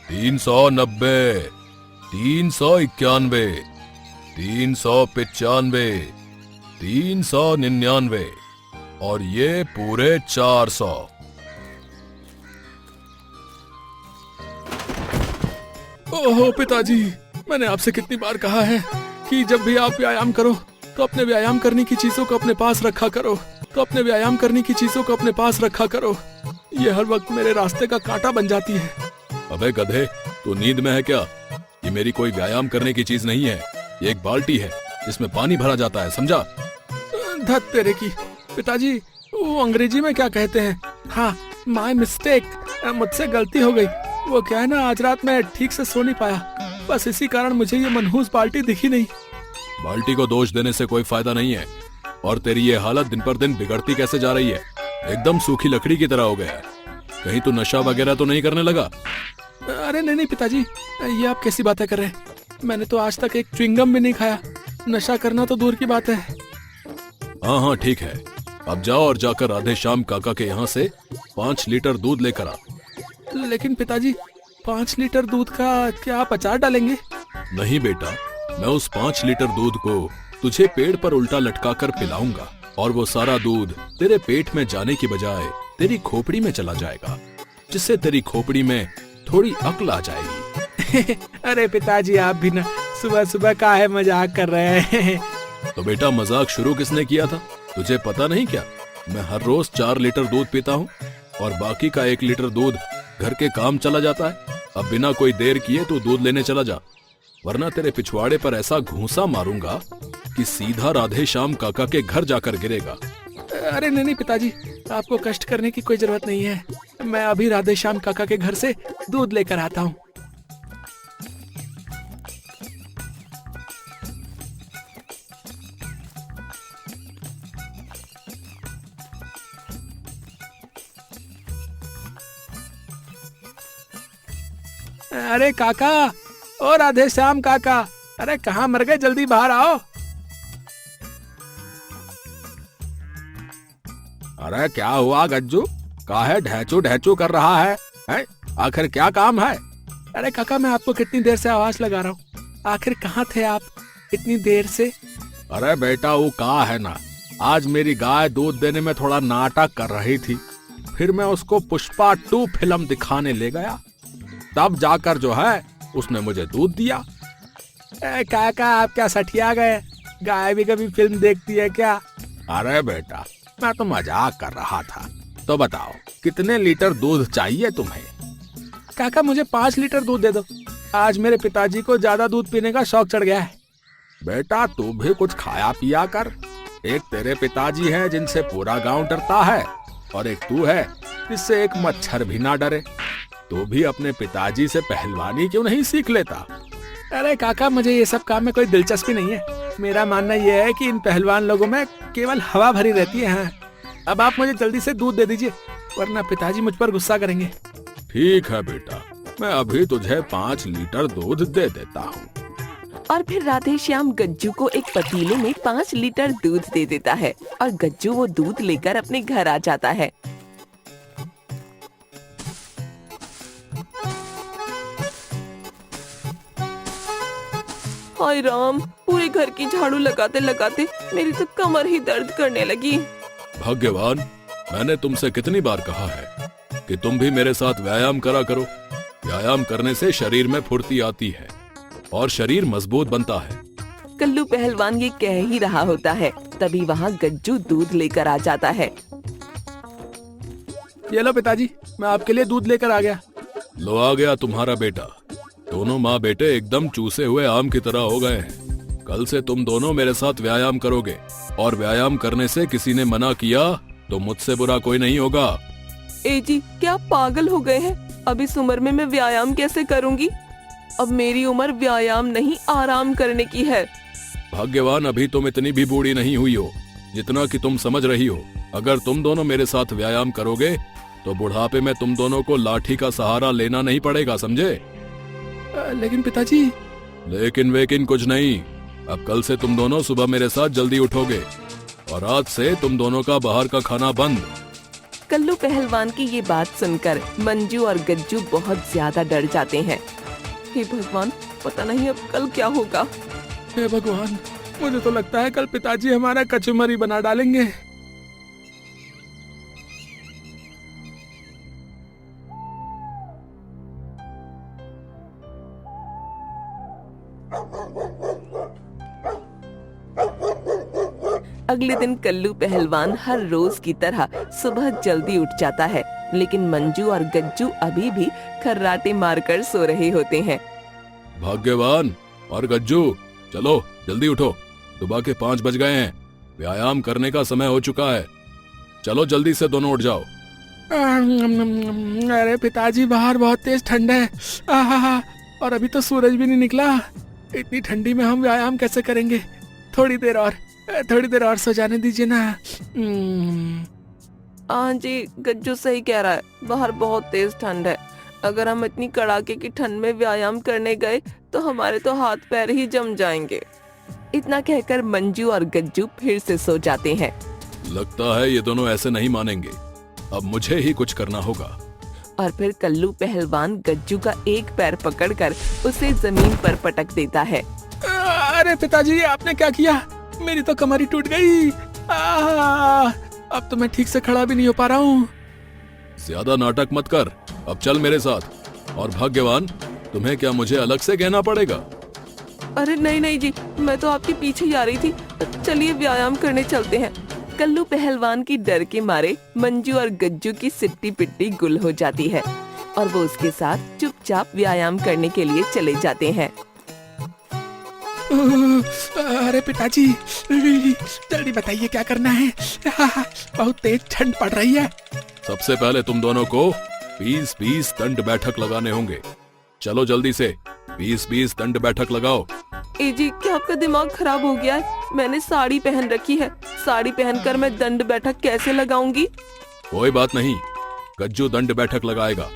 390, 391, 395, 399 और ये पूरे 400। ओहो पिताजी, मैंने आपसे कितनी बार कहा है कि जब भी आप व्यायाम करो तो अपने व्यायाम करने की चीजों को अपने पास रखा करो, ये हर वक्त मेरे रास्ते का कांटा बन जाती है। अबे गधे, तू नींद में है क्या? ये मेरी कोई व्यायाम करने की चीज नहीं है, ये एक बाल्टी है जिसमें पानी भरा जाता है, समझा? धत तेरे की। पिताजी, वो अंग्रेजी में क्या कहते हैं? हाँ, माय मिस्टेक, मुझसे गलती हो गई। वो क्या है ना, आज रात मैं ठीक से सो नहीं पाया, बस इसी कारण मुझे ये मनहूस बाल्टी दिखी नहीं। बाल्टी को दोष देने से कोई फायदा नहीं है, और तेरी ये हालत दिन पर दिन बिगड़ती कैसे जा रही है? एकदम सूखी लकड़ी की तरह हो गया है। कहीं तू नशा वगैरह तो नहीं करने लगा? अरे नहीं पिताजी, ये आप कैसी बातें कर रहे हैं? मैंने तो आज तक एक च्युइंगम भी नहीं खाया, नशा करना तो दूर की बात है। हाँ ठीक है, अब जाओ और जाकर राधे श्याम काका के यहाँ से 5 लीटर दूध लेकर आ। लेकिन पिताजी, 5 लीटर दूध का क्या आप अचार डालेंगे? नहीं बेटा, मैं उस 5 लीटर दूध को तुझे पेड़ पर उल्टा लटका कर पिलाऊंगा, और वो सारा दूध तेरे पेट में जाने की बजाय तेरी खोपड़ी में चला जाएगा, जिससे तेरी खोपड़ी में थोड़ी अक्ल आ जाएगी। अरे पिताजी, आप भी ना सुबह सुबह काहे मजाक कर रहे हैं? तो बेटा, मजाक शुरू किसने किया था? तुझे पता नहीं क्या? मैं हर रोज 4 लीटर दूध पीता हूँ, और बाकी का 1 लीटर दूध घर के काम चला जाता है। अब बिना कोई देर किए तू दूध लेने चला जा, वरना तेरे पिछवाड़े पर ऐसा घूंसा मारूंगा कि सीधा राधे श्याम काका के घर जाकर गिरेगा। अरे नहीं पिताजी, आपको कष्ट करने की कोई जरूरत नहीं है, मैं अभी राधे श्याम काका के घर से दूध लेकर आता हूँ। अरे काका, ओ राधे श्याम काका, अरे कहाँ मर गए, जल्दी बाहर आओ। अरे क्या हुआ गज्जू, काहे ढैचू ढैचू कर रहा है? आखिर क्या काम है? अरे काका, मैं आपको कितनी देर से आवाज लगा रहा हूँ, आखिर कहाँ थे आप इतनी देर से? अरे बेटा, वो कहा है ना, आज मेरी गाय दूध देने में थोड़ा नाटक कर रही थी, फिर मैं उसको पुष्पा 2 फिल्म दिखाने ले गया, तब जाकर जो है उसने मुझे दूध दिया। काका, आप क्या सठिया गए? गाय भी कभी फिल्म देखती है क्या? अरे बेटा, मैं तो मजाक कर रहा था। तो बताओ, कितने लीटर दूध चाहिए तुम्हें? काका, मुझे 5 लीटर दूध दे दो, आज मेरे पिताजी को ज्यादा दूध पीने का शौक चढ़ गया है। बेटा, तू भी कुछ खाया पिया कर। एक तेरे पिताजी हैं जिनसे पूरा गांव डरता है, और एक तू है जिससे एक मच्छर भी ना डरे। तू भी अपने पिताजी से पहलवानी क्यों नहीं सीख लेता? अरे काका, मुझे ये सब काम में कोई दिलचस्पी नहीं है। मेरा मानना यह है कि इन पहलवान लोगों में केवल हवा भरी रहती है। अब आप मुझे जल्दी से दूध दे दीजिए, वरना पिताजी मुझ पर गुस्सा करेंगे। ठीक है बेटा, मैं अभी तुझे 5 लीटर दूध दे देता हूँ। और फिर राधे श्याम गज्जू को एक पतीले में 5 लीटर दूध दे देता है, और गज्जू वो दूध लेकर अपने घर आ जाता है। हाय राम, पूरे घर की झाड़ू लगाते लगाते मेरी तो कमर ही दर्द करने लगी। भाग्यवान, मैंने तुमसे कितनी बार कहा है कि तुम भी मेरे साथ व्यायाम करा करो। व्यायाम करने से शरीर में फुर्ती आती है और शरीर मजबूत बनता है। कल्लू पहलवान ये कह ही रहा होता है, तभी वहाँ गज्जू दूध लेकर आ जाता है। ये लो पिताजी, मैं आपके लिए दूध लेकर आ गया। लो, आ गया तुम्हारा बेटा। दोनों माँ बेटे एकदम चूसे हुए आम की तरह हो गए हैं। कल से तुम दोनों मेरे साथ व्यायाम करोगे, और व्यायाम करने से किसी ने मना किया तो मुझसे बुरा कोई नहीं होगा। ए जी, क्या आप पागल हो गए हैं? अब इस उम्र में मैं व्यायाम कैसे करूँगी? अब मेरी उम्र व्यायाम नहीं, आराम करने की है। भाग्यवान, अभी तुम इतनी भी बूढ़ी नहीं हुई हो जितना कि तुम समझ रही हो। अगर तुम दोनों मेरे साथ व्यायाम करोगे तो बुढ़ापे में तुम दोनों को लाठी का सहारा लेना नहीं पड़ेगा, समझे? लेकिन पिताजी। लेकिन वेकिन कुछ नहीं। अब कल से तुम दोनों सुबह मेरे साथ जल्दी उठोगे, और आज से तुम दोनों का बाहर का खाना बंद। कल्लू पहलवान की ये बात सुनकर मंजू और गज्जू बहुत ज्यादा डर जाते हैं। हे भगवान, पता नहीं अब कल क्या होगा। हे भगवान, मुझे तो लगता है कल पिताजी हमारा कचुमरी बना डालेंगे। अगले दिन कल्लू पहलवान हर रोज की तरह सुबह जल्दी उठ जाता है, लेकिन मंजू और गज्जू अभी भी खर्राटे मारकर सो रहे होते हैं। भाग्यवान और गज्जू, चलो जल्दी उठो, सुबह के 5 बज गए हैं, व्यायाम करने का समय हो चुका है। चलो जल्दी से दोनों उठ जाओ। अरे पिताजी, बाहर बहुत तेज ठंड है, और अभी तो सूरज भी नहीं निकला। इतनी ठंडी में हम व्यायाम कैसे करेंगे? थोड़ी देर और सो जाने दीजिए ना। हाँ जी, गज्जू सही कह रहा है, बाहर बहुत तेज ठंड है। अगर हम इतनी कड़ाके की ठंड में व्यायाम करने गए तो हमारे तो हाथ पैर ही जम जाएंगे। इतना कहकर मंजू और गज्जू फिर से सो जाते हैं। लगता है ये दोनों ऐसे नहीं मानेंगे, अब मुझे ही कुछ करना होगा। और फिर कल्लू पहलवान गज्जू का एक पैर पकड़कर उसे जमीन पर पटक देता है। अरे पिताजी, आपने क्या किया? मेरी तो कमर ही टूट गई। अब तो मैं ठीक से खड़ा भी नहीं हो पा रहा हूँ। ज्यादा नाटक मत कर, अब चल मेरे साथ। और भाग्यवान, तुम्हें क्या मुझे अलग से कहना पड़ेगा? अरे नहीं जी, मैं तो आपके पीछे ही आ रही थी। चलिए व्यायाम करने चलते हैं। कल्लू पहलवान की डर के मारे मंजू और गज्जू की सिट्टी पिट्टी गुल हो जाती है और वो उसके साथ चुपचाप व्यायाम करने के लिए चले जाते हैं। अरे पिताजी, जल्दी बताइए क्या करना है? बहुत तेज ठंड पड़ रही है। सबसे पहले तुम दोनों को 20-20 दंड बैठक लगाने होंगे। चलो जल्दी से 20-20 दंड बैठक लगाओ। ए जी, क्या आपका दिमाग खराब हो गया है? मैंने साड़ी पहन रखी है, साड़ी पहनकर मैं दंड बैठक कैसे लगाऊंगी? कोई बात नहीं, गज्जू दंड बैठक लगाएगा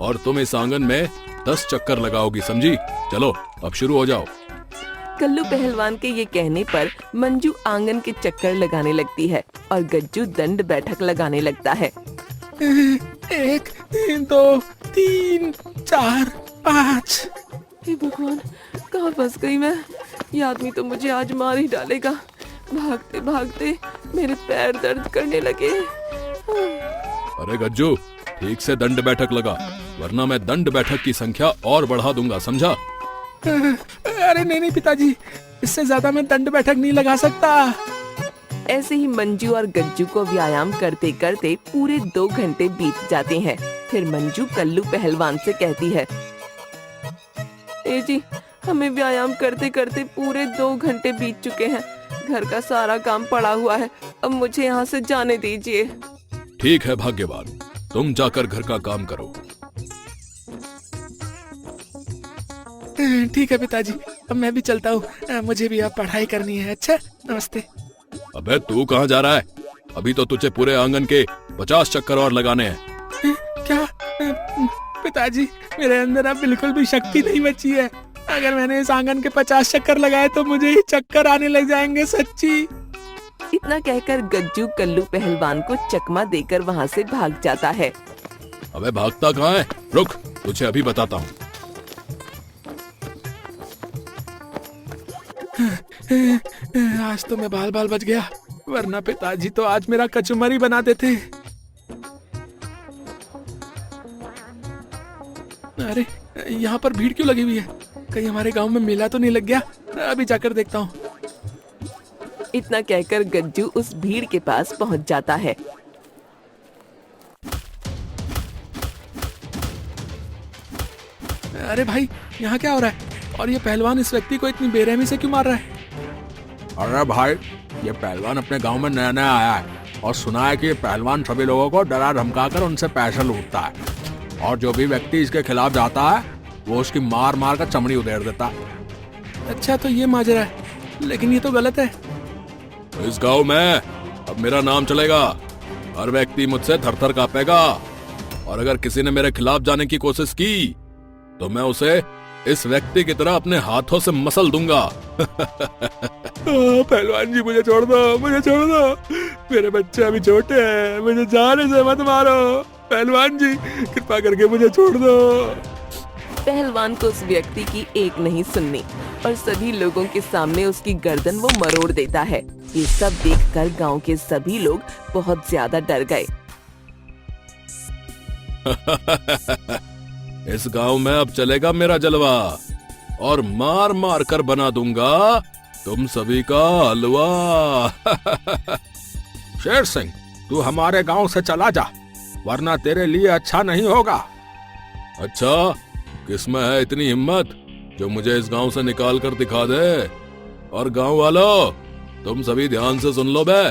और तुम इस आंगन में 10 चक्कर लगाओगी, समझी? चलो अब शुरू हो जाओ। कल्लू पहलवान के ये कहने पर मंजू आंगन के चक्कर लगाने लगती है और गज्जू दंड बैठक लगाने लगता है। 1 2 3 4 5। हे भगवान, कहाँ फंस गई मैं? ये आदमी तो मुझे आज मार ही डालेगा। भागते भागते मेरे पैर दर्द करने लगे। अरे गज्जू, ठीक से दंड बैठक लगा, वरना मैं दंड बैठक की संख्या और बढ़ा दूंगा, समझा? अरे नहीं पिताजी, इससे ज्यादा मैं दंड बैठक नहीं लगा सकता। ऐसे ही मंजू और गज्जू को व्यायाम करते करते पूरे 2 घंटे बीत जाते हैं। फिर मंजू कल्लू पहलवान से कहती है, ए जी, हमें व्यायाम करते करते पूरे 2 घंटे बीत चुके हैं। घर का सारा काम पड़ा हुआ है, अब मुझे यहाँ से जाने दीजिए। ठीक है भाग्यवान, तुम जाकर घर का काम करो। ठीक है पिताजी, अब मैं भी चलता हूँ, मुझे भी अब पढ़ाई करनी है। अच्छा, नमस्ते। अबे तू कहाँ जा रहा है? अभी तो तुझे पूरे आंगन के 50 चक्कर और लगाने हैं। क्या पिताजी, मेरे अंदर अब बिल्कुल भी शक्ति नहीं बची है। अगर मैंने इस आंगन के 50 चक्कर लगाए तो मुझे ही चक्कर आने लग जाएंगे, सच्ची। इतना कहकर गज्जू कल्लू पहलवान को चकमा देकर वहाँ से भाग जाता है। अबे भागता कहाँ है? रुक, तुझे अभी बताता हूँ। आज तो मैं बाल बच गया, वरना पिताजी तो आज मेरा कचुमरी बना देते। अरे यहाँ पर भीड़ क्यों लगी हुई है? कहीं हमारे गांव में मेला तो नहीं लग गया? अभी जाकर देखता हूँ। इतना कहकर गज्जू उस भीड़ के पास पहुँच जाता है। अरे भाई, यहाँ क्या हो रहा है? और ये पहलवान इस व्यक्ति को इतनी बेरहमी से क्यों मार रहा है? अरे भाई, ये पहलवान अपने गांव में नया नया आया है और सुना है कि ये पहलवान सभी लोगों को डरा धमका कर उनसे पैसे लूटता है, और जो भी व्यक्ति इसके खिलाफ जाता है वो उसकी मार मार कर चमड़ी उधेड़ देता है। अच्छा, तो ये माजरा है, लेकिन ये तो गलत है। इस गांव में अब मेरा नाम चलेगा, हर व्यक्ति मुझसे थर-थर कांपेगा, और अगर किसी ने मेरे खिलाफ जाने की कोशिश की तो मैं उसे इस व्यक्ति की तरह अपने हाथों से मसल दूंगा। पहलवान जी मुझे छोड़ दो, मुझे छोड़ दो, मेरे बच्चे अभी छोटे हैं, मुझे जाने से मत मारो। पहलवान जी कृपा करके मुझे छोड़ दो। पहलवान को उस व्यक्ति की एक नहीं सुननी और सभी लोगों के सामने उसकी गर्दन वो मरोड़ देता है। ये सब देखकर गांव के सभी लोग बहुत ज्यादा डर गए। इस गांव में अब चलेगा मेरा जलवा और मार मार कर बना दूंगा तुम सभी का हलवा। शेर सिंह, तू हमारे गांव से चला जा, वरना तेरे लिए अच्छा नहीं होगा। अच्छा, किसमें है इतनी हिम्मत जो मुझे इस गांव से निकाल कर दिखा दे? और गांव वालों, तुम सभी ध्यान से सुन लो बे,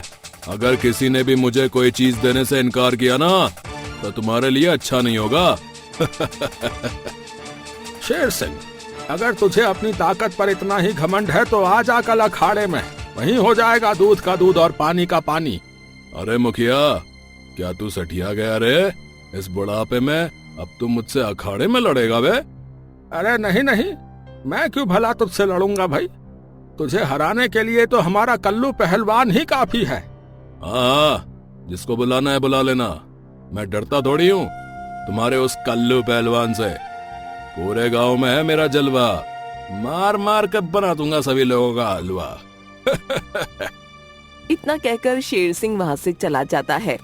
अगर किसी ने भी मुझे कोई चीज देने से इनकार किया ना तो तुम्हारे लिए अच्छा नहीं होगा। शेर सिंह, अगर तुझे अपनी ताकत पर इतना ही घमंड है तो आ जा कल अखाड़े में, वहीं हो जाएगा दूध का दूध और पानी का पानी। अरे मुखिया, क्या तू सठिया गया रे? इस बुढ़ापे में अब तू मुझसे अखाड़े में लड़ेगा बे? अरे नहीं नहीं, मैं क्यों भला तुझसे लड़ूंगा भाई, तुझे हराने के लिए तो हमारा कल्लू पहलवान ही काफी है। हाँ, जिसको बुलाना है बुला लेना, मैं डरता थोड़ी हूँ तुम्हारे उस कल्लू पहलवान से। पूरे गांव में है मेरा जलवा, मार मार कर बना दूंगा सभी लोगों का हलवा। इतना कहकर शेर सिंह वहाँ से चला जाता है।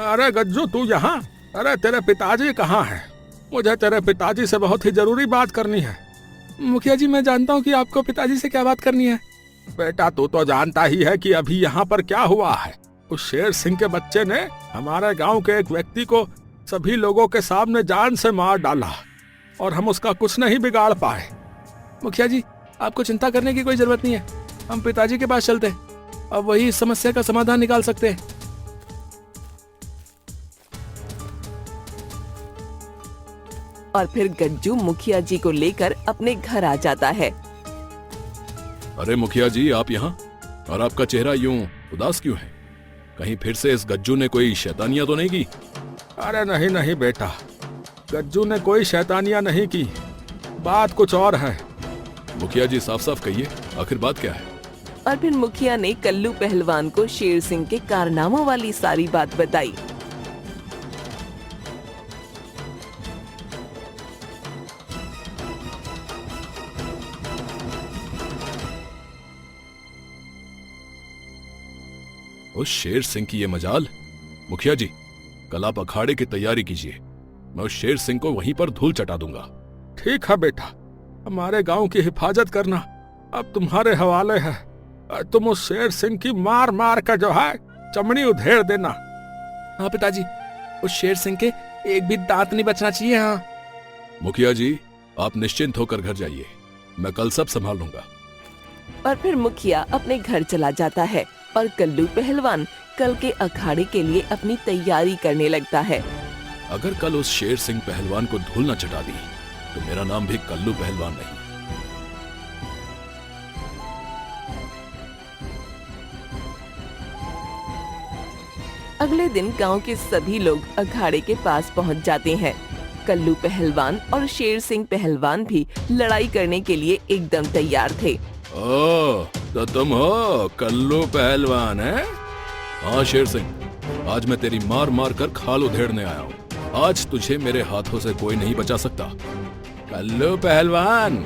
अरे गज्जू, तू यहाँ? अरे तेरे पिताजी कहाँ हैं? मुझे तेरे पिताजी से बहुत ही जरूरी बात करनी है। मुखिया जी, मैं जानता हूँ कि आपको पिताजी से क्या बात करनी है। बेटा, तू तो जानता ही है कि अभी यहाँ पर क्या हुआ है। उस शेर सिंह के बच्चे ने हमारे गांव के एक व्यक्ति को सभी लोगों के सामने जान से मार डाला और हम उसका कुछ नहीं बिगाड़ पाए। मुखिया जी, आपको चिंता करने की कोई जरूरत नहीं है, हम पिताजी के पास चलते हैं, अब वही इस समस्या का समाधान निकाल सकते हैं। और फिर गज्जू मुखिया जी को लेकर अपने घर आ जाता है। अरे मुखिया जी, आप यहाँ? और आपका चेहरा यूं उदास क्यों है? कहीं फिर से इस गज्जू ने कोई शैतानियां तो नहीं की? अरे नहीं नहीं बेटा, गज्जू ने कोई शैतानियां नहीं की, बात कुछ और है। मुखिया जी, साफ साफ कहिए, आखिर बात क्या है? और फिर मुखिया ने कल्लू पहलवान को शेर सिंह के कारनामों वाली सारी बात बताई। उस शेर सिंह की ये मजाल। मुखिया जी, कल आप अखाड़े की तैयारी कीजिए, मैं उस शेर सिंह को वहीं पर धूल चटा दूंगा। ठीक है बेटा, हमारे गांव की हिफाजत करना अब तुम्हारे हवाले है। तुम उस शेर सिंह की मार मार कर जो है चमड़ी उधेड़ देना। हाँ पिताजी, उस शेर सिंह के एक भी दांत नहीं बचना चाहिए। हाँ मुखिया जी, आप निश्चिंत होकर घर जाइए, मैं कल सब संभाल लूंगा। और फिर मुखिया अपने घर चला जाता है और कल्लू पहलवान कल के अखाड़े के लिए अपनी तैयारी करने लगता है। अगर कल उस शेर सिंह पहलवान को धूल न चटा दी तो मेरा नाम भी कल्लू पहलवान नहीं। अगले दिन गांव के सभी लोग अखाड़े के पास पहुंच जाते हैं। कल्लू पहलवान और शेर सिंह पहलवान भी लड़ाई करने के लिए एकदम तैयार थे। ओह, तो तुम हो कल्लू पहलवान है? हाँ शेर सिंह, आज मैं तेरी मार मार कर खाल उधेड़ने आया हूँ। आज तुझे मेरे हाथों से कोई नहीं बचा सकता। कल्लू पहलवान,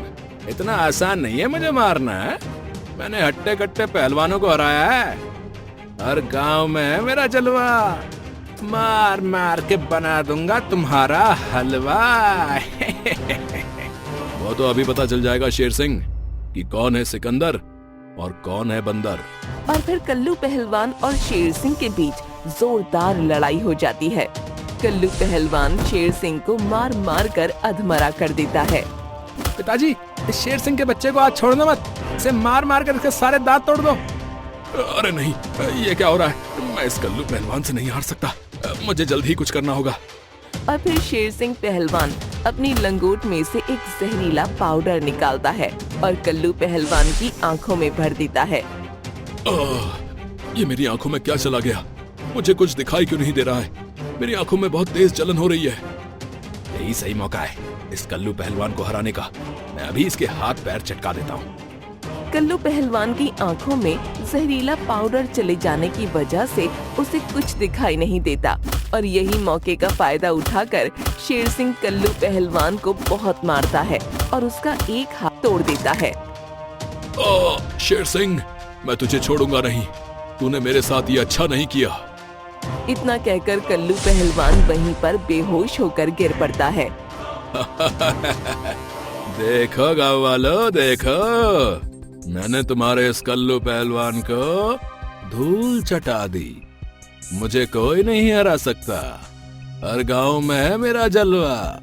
इतना आसान नहीं है मुझे मारना है। मैंने हट्टे कट्टे पहलवानों को हराया है। हर गांव में है मेरा जलवा, मार मार के बना दूंगा तुम्हारा हलवा। वो तो अभी पता चल जाएगा शेर सिंह कि कौन है सिकंदर और कौन है बंदर। और फिर कल्लू पहलवान और शेर सिंह के बीच जोरदार लड़ाई हो जाती है। कल्लू पहलवान शेर सिंह को मार मार कर अधमरा कर देता है। पिताजी, इस शेर सिंह के बच्चे को आज छोड़ना मत, इसे मार मार कर इसके सारे दांत तोड़ दो। अरे नहीं, ये क्या हो रहा है? मैं इस कल्लू पहलवान से नहीं हार सकता, मुझे जल्द ही कुछ करना होगा। और फिर शेर सिंह पहलवान अपनी लंगोट में से एक जहरीला पाउडर निकालता है और कल्लू पहलवान की आंखों में भर देता है। ये मेरी आंखों में क्या चला गया? मुझे कुछ दिखाई क्यों नहीं दे रहा है? मेरी आंखों में बहुत तेज जलन हो रही है। यही सही मौका है इस कल्लू पहलवान को हराने का। मैं अभी इसके हाथ पैर चटका देता हूँ। कल्लू पहलवान की आंखों में जहरीला पाउडर चले जाने की वजह से उसे कुछ दिखाई नहीं देता और यही मौके का फायदा उठाकर शेर सिंह कल्लू पहलवान को बहुत मारता है और उसका एक हाथ तोड़ देता है। शेर सिंह, मैं तुझे छोड़ूंगा नहीं। तूने मेरे साथ ये अच्छा नहीं किया। इतना कहकर कल्लू पहलवान वहीं पर बेहोश होकर गिर पड़ता है। देखो गाँव वालों, देखो, मैंने तुम्हारे इस कल्लू पहलवान को धूल चटा दी। मुझे कोई नहीं हरा सकता। हर गांव में है मेरा जलवा।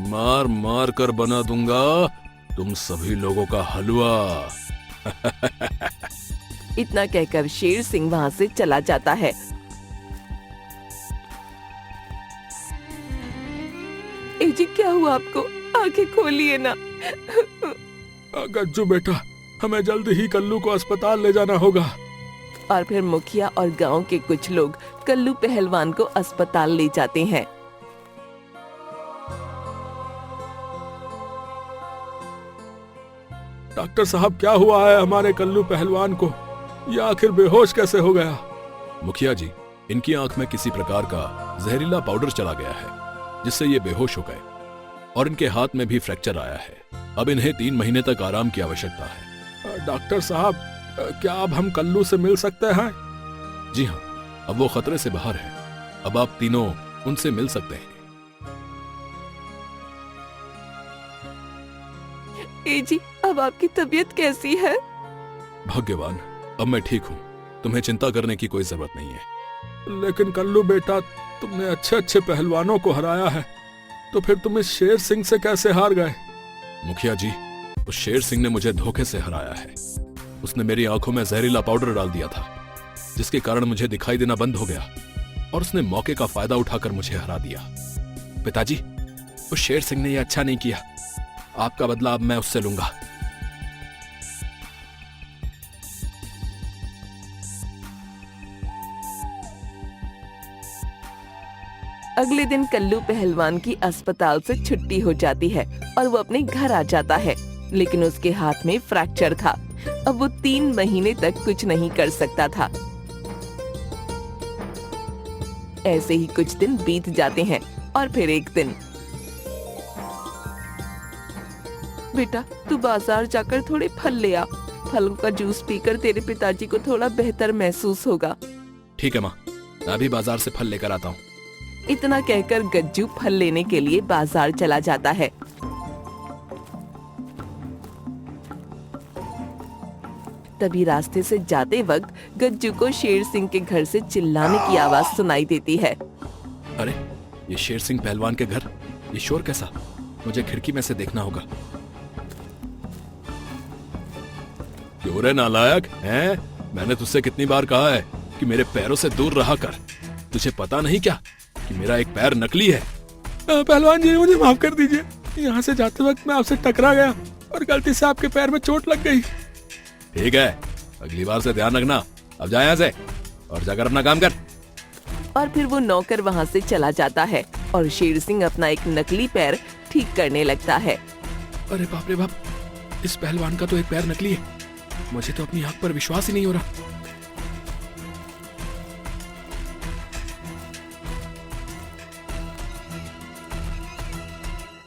मार मार कर बना दूंगा तुम सभी लोगों का हलवा। इतना कहकर शेर सिंह वहाँ से चला जाता है। ए जी, क्या हुआ आपको? आंखें खोलिए ना। गज्जू बेटा, हमें जल्द ही कल्लू को अस्पताल ले जाना होगा। और फिर मुखिया और गांव के कुछ लोग कल्लू पहलवान को अस्पताल ले जाते हैं। डॉक्टर साहब, क्या हुआ है हमारे कल्लू पहलवान को? ये आखिर बेहोश कैसे हो गया? मुखिया जी, इनकी आंख में किसी प्रकार का जहरीला पाउडर चला गया है, जिससे ये बेहोश हो गए और इनके हाथ में भी फ्रैक्चर आया है। अब इन्हें 3 महीने तक आराम की आवश्यकता है। डॉक्टर साहब, क्या अब हम कल्लू से मिल सकते हैं? जी हाँ, अब वो खतरे से बाहर है। अब आप तीनों उनसे मिल सकते हैं। ए जी, अब आपकी तबीयत कैसी है? भाग्यवान, अब मैं ठीक हूँ। तुम्हें चिंता करने की कोई जरूरत नहीं है। लेकिन कल्लू बेटा, तुमने अच्छे अच्छे पहलवानों को हराया है, तो फिर तुम इस शेर सिंह से कैसे हार गए? मुखिया जी, उस शेर सिंह ने मुझे धोखे से हराया है। उसने मेरी आंखों में जहरीला पाउडर डाल दिया था, जिसके कारण मुझे दिखाई देना बंद हो गया और उसने मौके का फायदा उठाकर मुझे हरा दिया। पिताजी, उस शेर सिंह ने यह अच्छा नहीं किया। आपका बदला अब मैं उससे लूंगा। अगले दिन कल्लू पहलवान की अस्पताल से छुट्टी हो जाती है और वो अपने घर आ जाता है, लेकिन उसके हाथ में फ्रैक्चर था। अब वो 3 महीने तक कुछ नहीं कर सकता था। ऐसे ही कुछ दिन बीत जाते हैं और फिर एक दिन, बेटा, तू बाजार जाकर थोड़े फल ले आ। फलों का जूस पीकर तेरे पिताजी को थोड़ा बेहतर महसूस होगा। ठीक है माँ, मैं अभी बाजार से फल लेकर आता हूँ। इतना कहकर गज्जू फल लेने के लिए बाजार चला जाता है। तभी रास्ते से जाते वक्त गज्जू को शेर सिंह के घर से चिल्लाने की आवाज सुनाई देती है। अरे, ये शेर सिंह पहलवान के घर, ये शोर कैसा? मुझे खिड़की में से देखना होगा। क्यों रे नालायक, हैं? मैंने तुझसे कितनी बार कहा है कि मेरे पैरों से दूर रहा कर। तुझे पता नहीं क्या कि मेरा एक पैर नकली है? पहलवान जी, मुझे माफ कर दीजिए। यहाँ से जाते वक्त मैं आपसे टकरा गया और गलती से आपके पैर में चोट लग गई। ठीक है, अगली बार से ध्यान रखना। अब जा यहाँ से और जाकर अपना काम कर। और फिर वो नौकर वहाँ से चला जाता है और शेर सिंह अपना एक नकली पैर ठीक करने लगता है। अरे बाप रे बाप, इस पहलवान का तो एक पैर नकली है। मुझे तो अपनी आंख पर विश्वास ही नहीं हो रहा।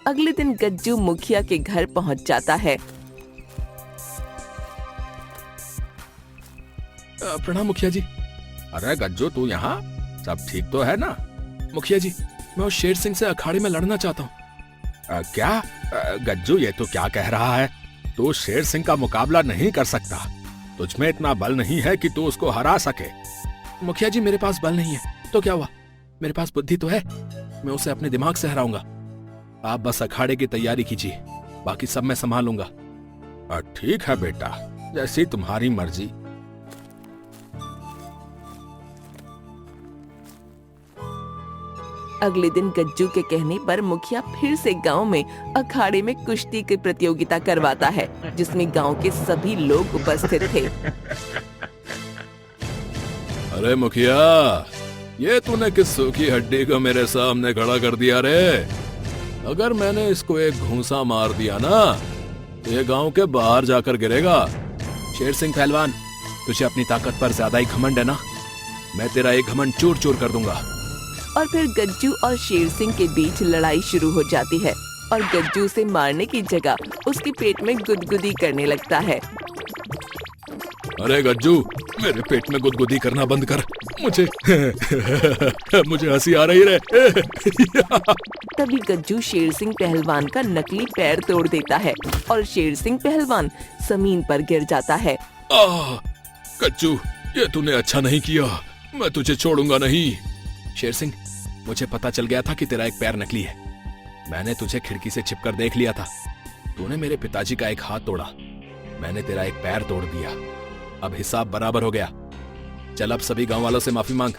अगले दिन गज्जू मुखिया के घर पहुँच जाता है। प्रणाम मुखिया जी। अरे गज्जू, तू यहाँ? सब ठीक तो है ना? मुखिया जी, मैं उस शेर सिंह से अखाड़े में लड़ना चाहता हूँ। क्या? गज्जू, ये तो क्या कह रहा है? तू शेर सिंह का मुकाबला नहीं कर सकता। तुझमें इतना बल नहीं है कि तू उसको हरा सके। मुखिया जी, मेरे पास बल नहीं है तो क्या हुआ? मेरे पास बुद्धि तो है। मैं उसे अपने दिमाग से हराऊंगा। आप बस अखाड़े की तैयारी कीजिए, बाकी सब मैं संभालूंगा। ठीक है बेटा, जैसी तुम्हारी मर्जी। अगले दिन गज्जू के कहने पर मुखिया फिर से गांव में अखाड़े में कुश्ती की प्रतियोगिता करवाता है, जिसमें गांव के सभी लोग उपस्थित थे। अरे मुखिया, ये तूने किस सूखी हड्डी को मेरे सामने खड़ा कर दिया रे? अगर मैंने इसको एक घूंसा मार दिया ना, तो ये गांव के बाहर जाकर गिरेगा। शेर सिंह पहलवान, तुझे अपनी ताकत पर ज्यादा ही घमंड है ना? मैं तेरा एक घमंड चूर चूर कर दूंगा। और फिर गज्जू और शेर सिंह के बीच लड़ाई शुरू हो जाती है और गज्जू उसे मारने की जगह उसके पेट में गुदगुदी करने लगता है। अरे गज्जू, मेरे पेट में गुदगुदी करना बंद कर। मुझे मुझे हंसी आ रही रे। तभी गज्जू शेर सिंह पहलवान का नकली पैर तोड़ देता है और शेर सिंह पहलवान जमीन पर गिर जाता है। गज्जू, ये तूने अच्छा नहीं किया। मैं तुझे छोड़ूंगा नहीं। शेर सिंह, मुझे पता चल गया था कि तेरा एक पैर नकली है। मैंने तुझे खिड़की से छिपकर देख लिया था। तूने मेरे पिताजी का एक हाथ तोड़ा, मैंने तेरा एक पैर तोड़ दिया। अब हिसाब बराबर हो गया। चल अब सभी गांव वालों से माफी मांग,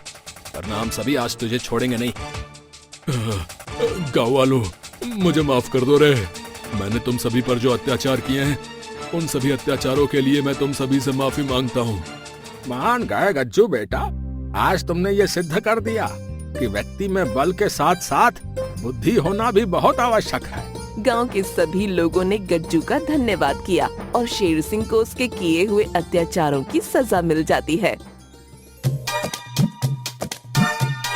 वरना हम सभी आज तुझे छोड़ेंगे नहीं। गांव वालों, मुझे माफ कर दो रे। मैंने तुम सभी पर जो अत्याचार किए हैं, उन सभी अत्याचारों के लिए मैं तुम सभी से माफी मांगता हूँ। मान गए गज्जू बेटा, आज तुमने ये सिद्ध कर दिया कि व्यक्ति में बल के साथ साथ बुद्धि होना भी बहुत आवश्यक है। गांव के सभी लोगों ने गज्जू का धन्यवाद किया और शेर सिंह को उसके किए हुए अत्याचारों की सजा मिल जाती है।